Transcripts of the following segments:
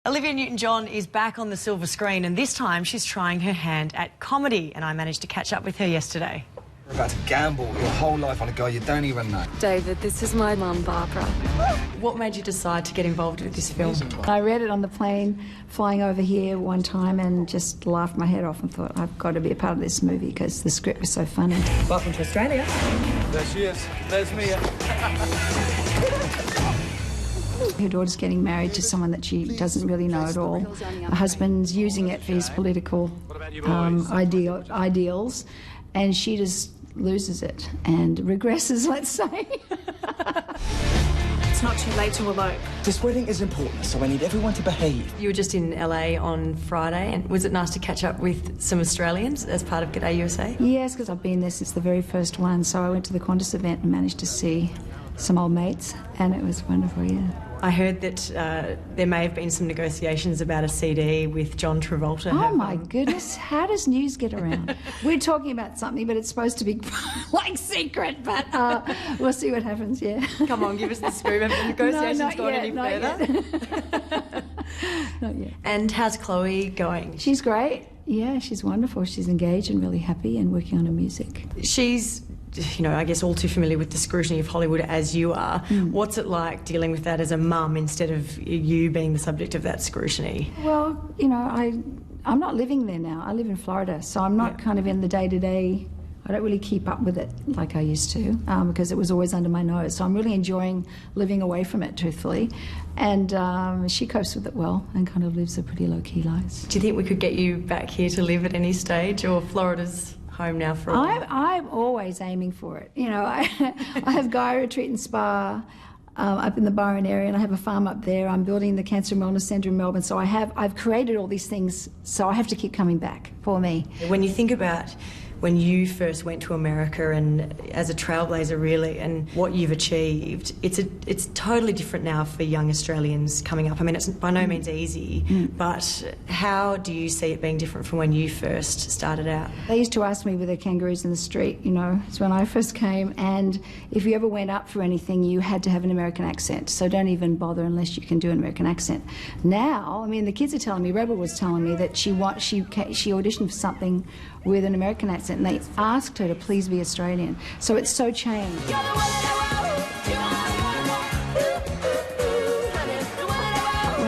Olivia Newton-John is back on the silver screen, and this time she's trying her hand at comedy, and I managed to catch up with her yesterday. You're about to gamble your whole life on a guy you don't even know. David, this is my mum, Barbara. What made you decide to get involved with this film? I read it on the plane flying over here one time and just laughed my head off and thought, I've got to be a part of this movie because the script was so funny. Welcome to Australia. There she is. There's me. Her daughter's getting married to someone that she doesn't really know at all. Her husband's using it for his political ideals, and she just loses it and regresses, let's say. It's not too late to elope. This wedding is important, so I need everyone to behave. You were just in LA on Friday, and was it nice to catch up with some Australians as part of G'day USA? Yes, because I've been there since the very first one, so I went to the Qantas event and managed to see some old mates, and it was wonderful, yeah. I heard that there may have been some negotiations about a CD with John Travolta. Oh, my goodness. How does news get around? We're talking about something, but it's supposed to be, like, secret, but we'll see what happens, yeah. Come on, give us the scoop. Have the negotiations gone any further? Not yet. And how's Chloe going? She's great. Yeah, she's wonderful. She's engaged and really happy and working on her music. She's, you know, I guess all too familiar with the scrutiny of Hollywood as you are. What's it like dealing with that as a mum instead of you being the subject of that scrutiny? Well, you know, I'm not living there now. I live in Florida, so I'm not kind of in the day-to-day. I don't really keep up with it like I used to because it was always under my nose. So I'm really enjoying living away from it, truthfully. And she copes with it well and kind of lives a pretty low-key life. Do you think we could get you back here to live at any stage, or Florida's home now for a while? I'm always aiming for it. You know, I have Gaia Retreat and Spa up in the Byron area, and I have a farm up there. I'm building the Cancer and Wellness Centre in Melbourne, so I've created all these things, so I have to keep coming back for me. When you think about when you first went to America and as a trailblazer really, and what you've achieved, it's totally different now for young Australians coming up. I mean, it's by no means easy, but how do you see it being different from when you first started out? They used to ask me with their kangaroos in the street, you know, it's when I first came, and if you ever went up for anything, you had to have an American accent, so don't even bother unless you can do an American accent. Now, I mean, the kids are telling me, Rebel was telling me that she auditioned for something with an American accent, and they asked her to please be Australian. So it's so changed. When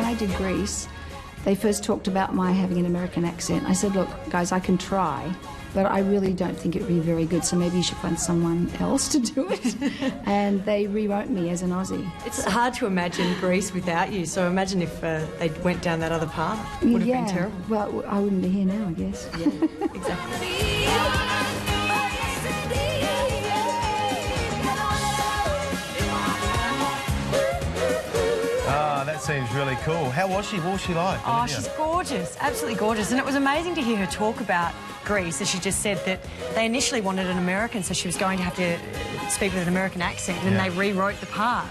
I did Grease, they first talked about my having an American accent. I said, look, guys, I can try, but I really don't think it would be very good, so maybe you should find someone else to do it. And they rewrote me as an Aussie. It's hard to imagine Greece without you, so imagine if they went down that other path. It would have been terrible. Well, I wouldn't be here now, I guess. Yeah, exactly. That seems really cool. How was she? What was she like? Oh, Olivia? she's gorgeous, absolutely gorgeous. And it was amazing to hear her talk about Greece, as she just said that they initially wanted an American, so she was going to have to speak with an American accent, and then they rewrote the part.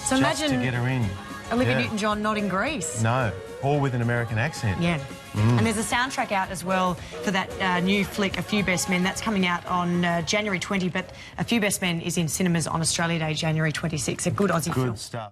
So just imagine to get her in. Olivia Newton-John not in Greece. No, or with an American accent. Yeah. And there's a soundtrack out as well for that new flick, A Few Best Men. That's coming out on January 20, but A Few Best Men is in cinemas on Australia Day, January 26. A good Aussie film. Good stuff.